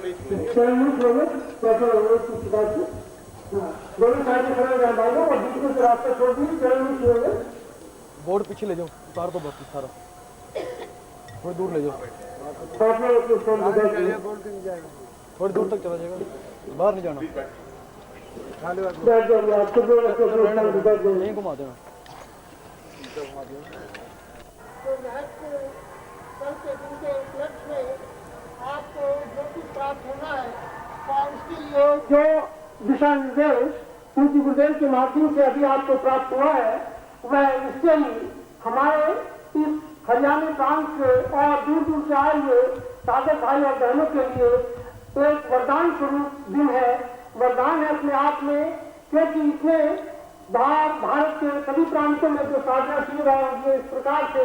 चरण नहीं छोड़े, दोनों साइड में खड़े रहना भाइयों और बीच में से रास्ता छोड़ दी, चरण नहीं छोड़े। बोर्ड पीछे ले जाओ, उतार दो बस सारा, थोड़ी दूर ले जाओ, थोड़ी दूर तक चला जाएगा, बाहर नहीं जाना, नहीं घुमा देना। कल के दिन के उपलक्ष्य में आपको जो कुछ प्राप्त होना है और उसके लिए जो दिशा निर्देश पूज्य गुरुदेव के माध्यम से अभी आपको प्राप्त हुआ है वह निश्चय ही हमारे इस हरियाणा प्रांत से और दूर दूर से आए हुए साधक भाई और बहनों के लिए एक वरदान स्वरूप दिन है, वरदान है अपने आप में, क्योंकि इसमें भारत के सभी प्रांतों में जो साधना शिविर और इस प्रकार से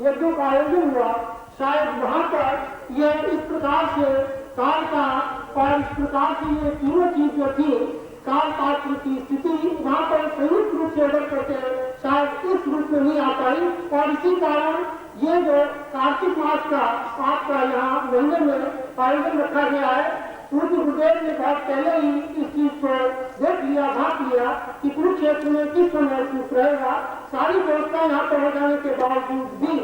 यज्ञों का आयोजन हुआ, शायद वहां पर यह इस प्रकार से काल का और इस प्रकार से ये तीनों चीज जो थी काल पात्र की स्थिति वहां पर संयुक्त रूप से ऑर्डर करते शायद इस रूप में नहीं आ पाई और इसी कारण ये जो कार्तिक मास का आपका यहाँ महीने में आयोजन रखा गया है, पूज्य गुरुदेव ने बहुत पहले ही इस चीज को देख लिया, भाग लिया कि कुरुक्षेत्र में किस समय सूख रहेगा। सारी व्यवस्था यहाँ पर हो जाने के बावजूद भी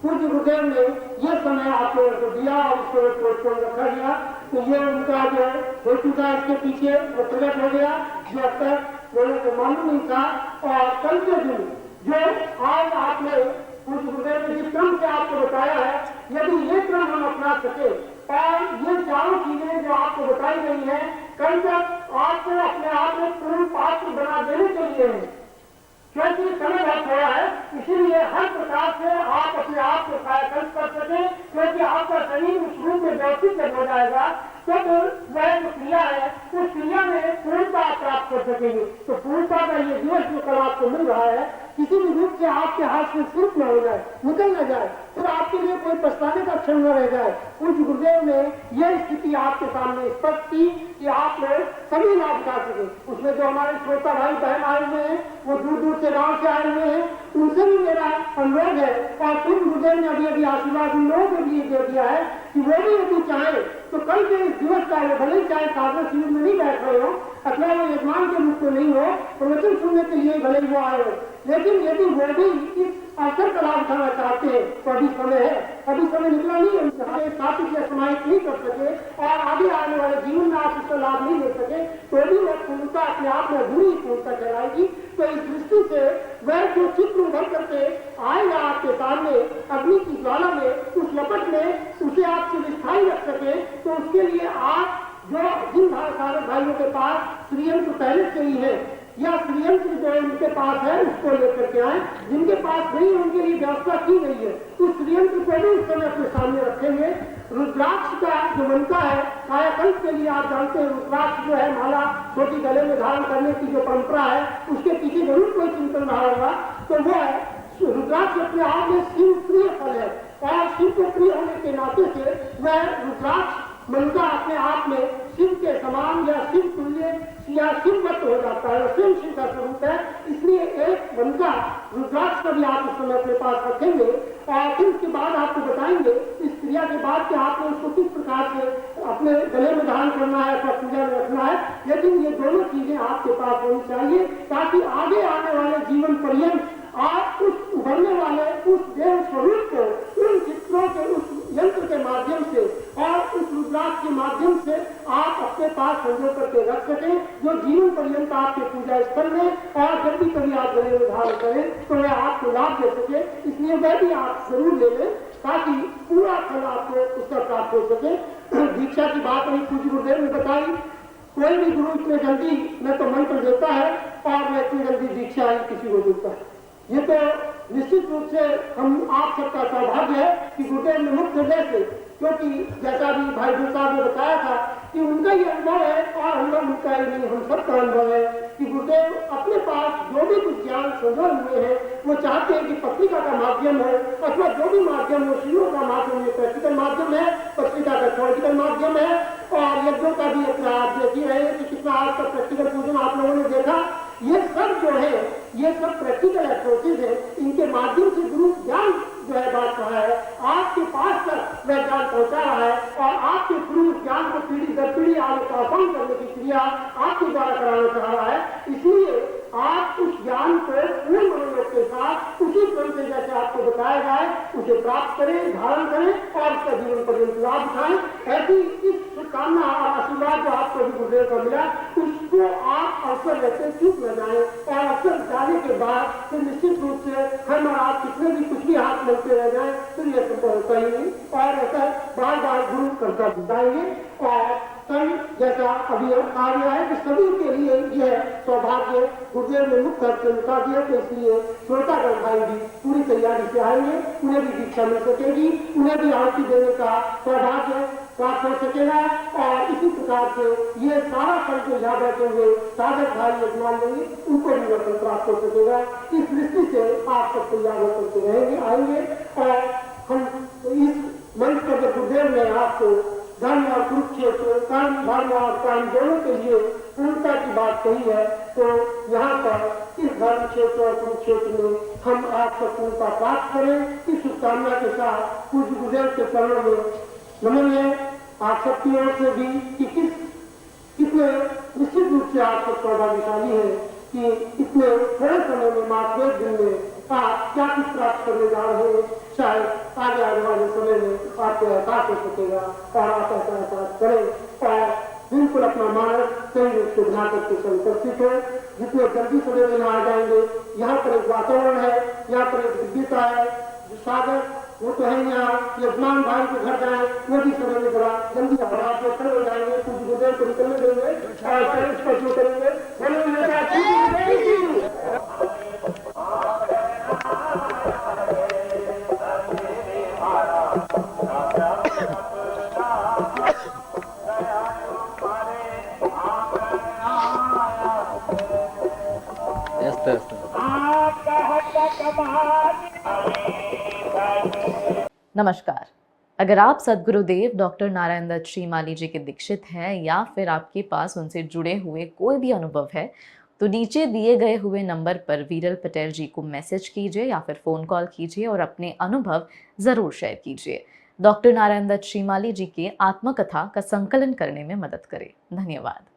पूज्य गुरुदेव ने ये समय आप लोगों को दिया और उसको पोस्टपोन रखा गया, तो ये उनका जो हेतु था इसके पीछे वो प्रकट हो गया जो अब तक लोगों को मालूम नहीं था। और कल के दिन जो आज आपने पूज्य गुरुदेव ने जिस क्रम से आपको बताया है, यदि ये क्रम हम अपना सके और ये चारों चीजें जो आपको बताई गई है कल तक आपको अपने आप में पूर्ण पात्र बना देने के लिए है, क्योंकि समय बहुत थोड़ा है, इसीलिए हर प्रकार से आप अपने आप को कायाकल्प कर सके, क्योंकि आपका शरीर उस रूप में व्यवस्थित हो जाएगा तो वह जो क्रिया है उस क्रिया में पूर्णता प्राप्त कर सकेंगे। तो पूर्णता का ये दिवस जो कल आपको मिल रहा है किसी भी रूप से आपके हाथ से सिर्फ न हो जाए, निकल न जाए, फिर आपके लिए कोई पछताने का क्षण न रह जाए। पूज्य गुरुदेव ने यह स्थिति आपके सामने स्पष्ट की कि आप लोग सभी लाभ उठा सके। उसमें जो हमारे श्रोता भाई बहन आए हुए हैं वो दूर दूर से गाँव से आए हुए हैं, उनसे भी मेरा अनुरोध है और पूज्य गुरुदेव ने अभी अभी आशीर्वाद उन लोगों के लिए दे दिया है कि वो भी यदि चाहे तो कल के इस दिवस का भले ही चाहे साधना शिविर में नहीं बैठ रहे हो अथवा वो यजमान के रूप में नहीं हो, प्रवचन सुनने के लिए भले वो आए हो, लेकिन यदि वो भी इस अवसर का लाभ उठाना चाहते हैं तो अभी समय है, अभी समय निकला नहीं है, हमें साथी से समाहित नहीं कर सके और आगे आने वाले जीवन में आप इसका लाभ नहीं ले सके तो भी वह पूर्णता अपने आप में अधूरी पूर्णता कहलाएगी। तो इस दृष्टि से वह जो चित्र उभर करके आएगा आपके सामने अग्नि की ज्वाला में, उस लपट में उसे आप चिरस्थायी रख सके, तो उसके लिए आप जो जिन साधक भाइयों के पास श्रीयंत्र पहले से ही है या श्रीयंत्र जो उनके पास है उसको लेकर के आए, जिनके पास नहीं उनके लिए व्यवस्था की गई है उस श्रीयंत्र को भी उस समय अपने सामने रखेंगे। रुद्राक्ष का जो मनता है कायाकल्प के लिए आप जानते हैं, रुद्राक्ष जो है माला छोटी गले में धारण करने की जो परंपरा है उसके पीछे जरूर कोई चिंतन रहा होगा, तो वो है रुद्राक्ष अपने आप में शिव प्रिय फल है और शिव को प्रिय होने के नाते से वह रुद्राक्ष मनता अपने आप में शिव के समान या शिव तुल्य या शिववत हो जाता है, स्वयं शिव का स्वरूप है। इसलिए एक मनता रुद्राक्ष का भी आप उस समय अपने पास रखेंगे और फिर उसके बाद आपको बताएंगे इस क्रिया के बाद कि आपको उसको किस प्रकार से अपने गले में धारण करना है अथवा पूजा में रखना है, लेकिन ये दोनों चीजें आपके पास होनी चाहिए ताकि आगे आने वाले जीवन पर्यंत आप उस उभरने वाले उस देव स्वरूप को उन चित्रों के उस यंत्र के माध्यम से और उस रुद्राक्ष के माध्यम से आप अपने पास संजो करके रख सकें, जो जीवन पर्यंत आपके पूजा स्थल में और जब भी कभी आप गले में धारण करें तो वह आपको लाभ दे सके। इसलिए वह भी आप जरूर ले लें ताकि पूरा फल आपको उसका प्राप्त हो सके। दीक्षा की बात नहीं पूज्य गुरुदेव ने बताई, कोई भी गुरु इतने जल्दी न तो मंत्र देता है और न इतनी जल्दी दीक्षा ही किसी को देता है। ये तो निश्चित रूप से हम आप सबका सौभाग्य है कि गुरुदेव ने मुक्त हृदय से, क्योंकि जैसा भी भाई गुरु साहब ने बताया था कि उनका ही अनुभव है और हम लोग उनका ही नहीं हम सबका अनुभव है कि गुरुदेव अपने पास जो भी कुछ ज्ञान संजोए हुए हैं वो चाहते हैं कि पत्रिका का माध्यम हो अथवा जो भी माध्यम हो, शिविरों का माध्यम है, प्रैक्टिकल माध्यम है, पत्रिका का थ्योरेटिकल माध्यम है और यज्ञों का भी आप देख ही रहे हैं कि कितना आज का प्रैक्टिकल पूजन आप लोगों ने देखा, ये सब जो है, ये सब प्रैक्टिकल अप्रोचेज है। इनके माध्यम से गुरु ज्ञान जो है बांट रहा है, आपके पास तक वह ज्ञान पहुंचा रहा है और आपके गुरु ज्ञान को पीढ़ी दर पीढ़ी आगे ट्रांसफॉर्म करने की क्रिया आपके द्वारा कराना चाह रहा है। इसलिए आप उस ज्ञान को पूर्ण मनोयोग के साथ उसी क्रम से जैसे आपको बताया जाए उसे प्राप्त करें, धारण करें और उसका जीवन पर्यंत लाभ उठाएं। ऐसी इस शुभकामना और आशीर्वाद जो आपको भी गुरुदेव का मिला, उसको आप अवसर रहते चूक न जाए और अवसर जाने के बाद फिर निश्चित रूप से हम और आप कितने भी कुछ भी हाथ मिलते रह जाए फिर यह संभव होता ही नहीं और ऐसा बार बार गुरु करता बताएंगे। और कल जैसा अभी आ गया है कि सभी के लिए यह सौभाग्य गुरुदेव ने मुक्त करके बता दिया, तो इसलिए श्रोतागण भाई भी पूरी तैयारी से आएंगे, उन्हें भी दीक्षा मिल सकेगी, उन्हें भी आहुति देने का सौभाग्य प्राप्त हो सकेगा। और इसी प्रकार से ये सारा फल जो यहाँ बैठे हुए साधक भाई यजमान लेंगे उनको भी वर्तन प्राप्त हो सकेगा। इस दृष्टि से आप सब तैयार होकर रहेंगे, आएंगे। और हम इस मंच पर जब गुरुदेव ने आपको धर्म और कुरुक्षेत्र, कर्म धर्म और कर्म दोनों के लिए पूर्णता की बात कही है, तो यहाँ पर इस धर्म क्षेत्र और कुरुक्षेत्र में हम आपको पूर्णता प्राप्त करें। इस शुभकामना के साथ पूज्य गुरुदेव के चरणों में नमन है आप सबकी ओर से भी कि कितने निश्चित रूप से आप सब सौभाग्यशाली है कि इतने थोड़े समय में मात्र 1 दिन में आप क्या कुछ प्राप्त करने जा रहे हैं। शायद आगे आने वाले समय में आपको एहसास हो सकेगा और आप ऐसा एहसास करें और बिल्कुल अपना मानस सही रूप से बना करके उपस्थित हो। जितने जल्दी समय में आ जाएंगे, यहाँ पर एक वातावरण है, यहाँ पर एक दिव्यता है। जो सागर वो तो है, यहाँ यजमान भाई के घर जाए वो भी समय में बड़ा जल्दी आप लोग खड़े हो जाएंगे, कुछ गुरुदेव को निकलने देंगे और शुरू करेंगे। नमस्कार। अगर आप सद्गुरुदेव डॉक्टर नारायण दत्त श्रीमाली जी के दीक्षित हैं या फिर आपके पास उनसे जुड़े हुए कोई भी अनुभव है, तो नीचे दिए गए हुए नंबर पर वीरल पटेल जी को मैसेज कीजिए या फिर फ़ोन कॉल कीजिए और अपने अनुभव ज़रूर शेयर कीजिए। डॉक्टर नारायण दत्त श्रीमाली जी की आत्मकथा का संकलन करने में मदद करें। धन्यवाद।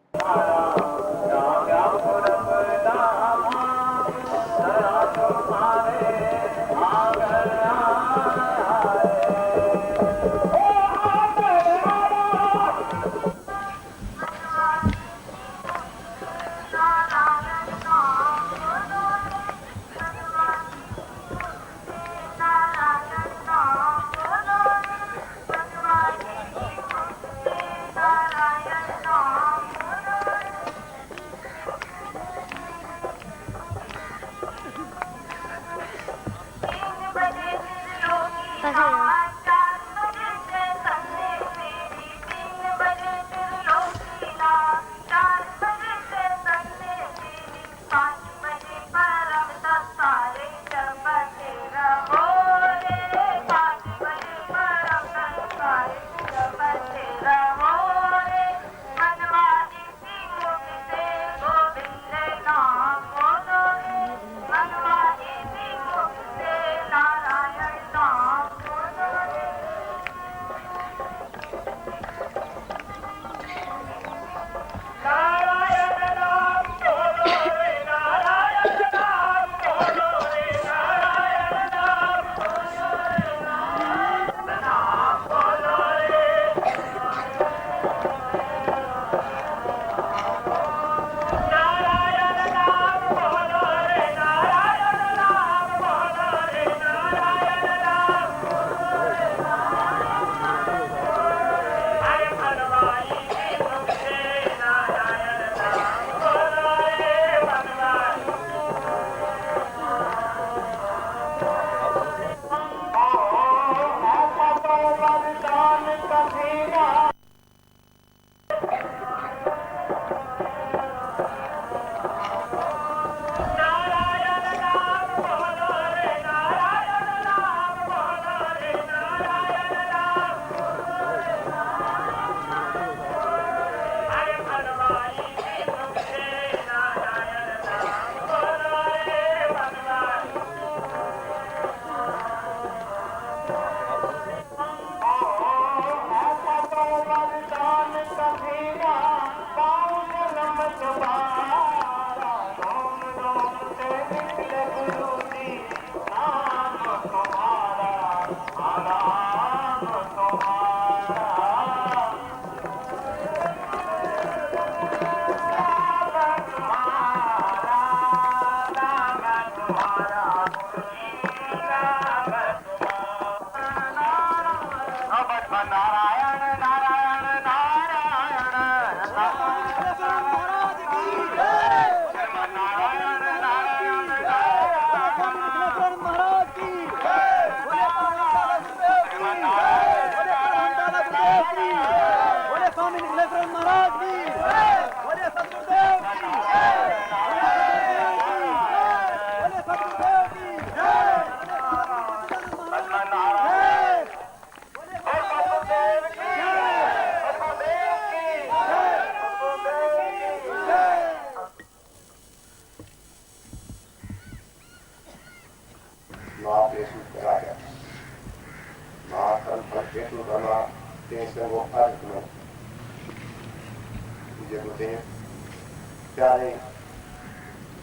प्यारे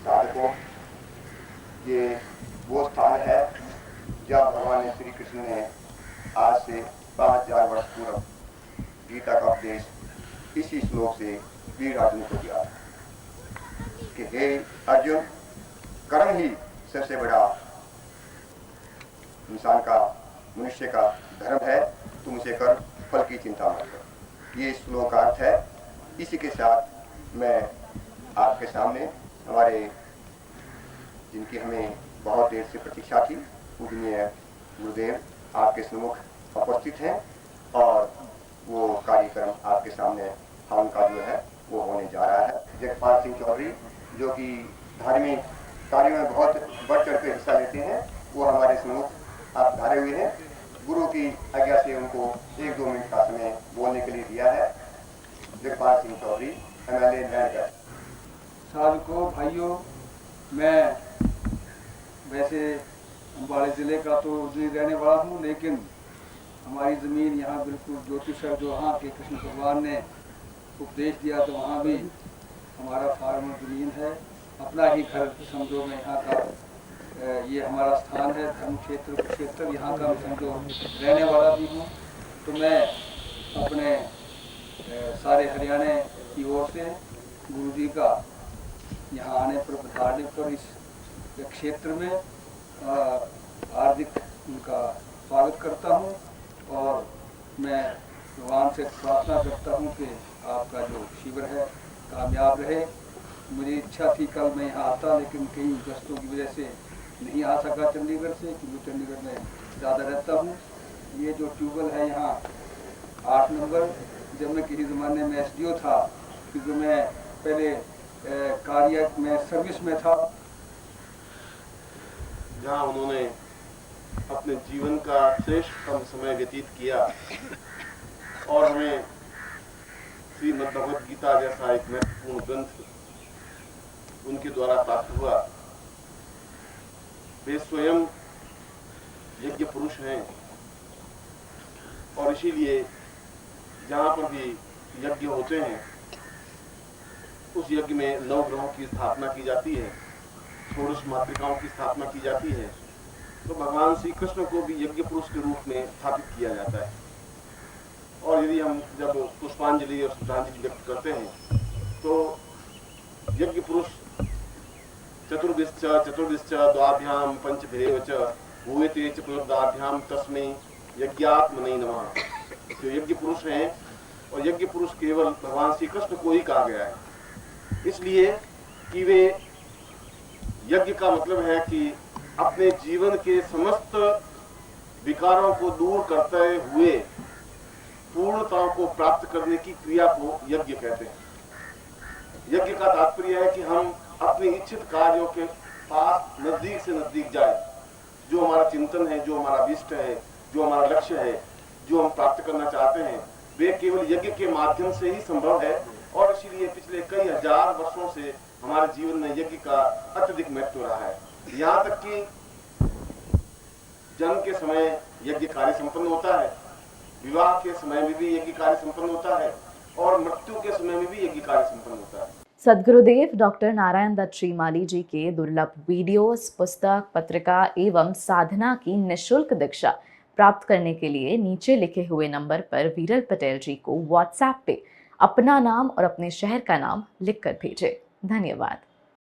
साधकों, ये वो स्थान है जहाँ भगवान श्री कृष्ण ने आज से 5000 वर्ष पूर्व गीता का उपदेश इसी श्लोक से वीर अर्जुन को दिया कि हे अर्जुन, कर्म ही सबसे बड़ा इंसान का, मनुष्य का धर्म है, तुम उसे कर, फल की चिंता मत करो। ये श्लोक का अर्थ है। इसी के साथ मैं आपके सामने हमारे जिनकी हमें बहुत देर से प्रतीक्षा थी, पूजनीय गुरुदेव आपके सम्मुख उपस्थित हैं और वो कार्यक्रम आपके सामने हवन का जो है वो होने जा रहा है। जगपाल सिंह चौधरी जो कि धार्मिक कार्यों में बहुत बढ़ चढ़ कर हिस्सा लेते हैं, वो हमारे सम्मुख आप धारे हुए हैं। गुरु की आज्ञा से उनको 1-2 मिनट का समय बोलने के लिए दिया है। जगपाल सिंह चौधरी, MLA नैनगढ़। साधकों, भाइयों, मैं वैसे अम्बाड़े ज़िले का तो रहने वाला हूँ, लेकिन हमारी ज़मीन यहाँ बिल्कुल ज्योतिषर जो वहाँ के कृष्ण भगवान ने उपदेश दिया तो वहाँ भी हमारा फार्मर ज़मीन है। अपना ही घर समझो, मैं यहाँ का ये हमारा स्थान है, धर्म क्षेत्र यहाँ का समझो रहने वाला भी हूँ। तो मैं अपने सारे हरियाणा की ओर से गुरु जी का यहाँ आने पर, पधारने पर इस क्षेत्र में हार्दिक उनका स्वागत करता हूँ और मैं भगवान से प्रार्थना करता हूँ कि आपका जो शिविर है कामयाब रहे। मुझे इच्छा थी कल मैं यहाँ आता, लेकिन कई गस्तों की वजह से नहीं आ सका चंडीगढ़ से, क्योंकि चंडीगढ़ में ज़्यादा रहता हूँ। ये जो ट्यूबवेल है यहाँ 8 नंबर, जब मैं किसी ज़माने में SDO था, क्योंकि मैं पहले कार्य में सर्विस में था, जहाँ उन्होंने अपने जीवन का श्रेष्ठतम समय व्यतीत किया और हमें श्रीमद् भगवद गीता जैसा एक महत्वपूर्ण ग्रंथ उनके द्वारा प्राप्त हुआ। वे स्वयं यज्ञ पुरुष हैं और इसीलिए जहाँ पर भी यज्ञ होते हैं उस यज्ञ में 9 ग्रहों की स्थापना की जाती है, 16 मातृकाओं की स्थापना की जाती है। तो भगवान श्री कृष्ण को भी यज्ञ पुरुष के रूप में स्थापित किया जाता है। और यदि हम जब पुष्पांजलि और श्रद्धांजलि व्यक्त करते हैं तो यज्ञ पुरुष चतुर्विश्च द्वाभ्याम पंचभेव च भूयते च पुनर्दाभ्याम तस्मै यज्ञात्मने नमः। जो यज्ञ पुरुष हैं, और यज्ञ पुरुष केवल भगवान श्री कृष्ण को ही कहा गया है, इसलिए कि वे यज्ञ का मतलब है कि अपने जीवन के समस्त विकारों को दूर करते हुए पूर्णता को प्राप्त करने की क्रिया को यज्ञ कहते हैं। यज्ञ का तात्पर्य है कि हम अपने इच्छित कार्यों के पास नजदीक से नजदीक जाए। जो हमारा चिंतन है, जो हमारा विष्ट है, जो हमारा लक्ष्य है, जो हम प्राप्त करना चाहते हैं, वे केवल यज्ञ के माध्यम से ही संभव है। और इसीलिए पिछले कई हजार वर्षों से हमारे जीवन में यज्ञ का अत्यधिक महत्व रहा है। यहाँ तक कि जन्म के समय यज्ञ कार्य संपन्न होता है, विवाह के समय में भी यज्ञ कार्य संपन्न होता है और मृत्यु के समय में भी यज्ञ कार्य संपन्न होता है। सद्गुरुदेव डॉक्टर नारायण दत्त श्रीमाली जी के दुर्लभ वीडियोस, पुस्तक, पत्रिका एवं साधना की निःशुल्क दीक्षा प्राप्त करने के लिए नीचे लिखे हुए नंबर पर वीरल पटेल जी को व्हाट्सएप पे अपना नाम और अपने शहर का नाम लिखकर भेजें। धन्यवाद।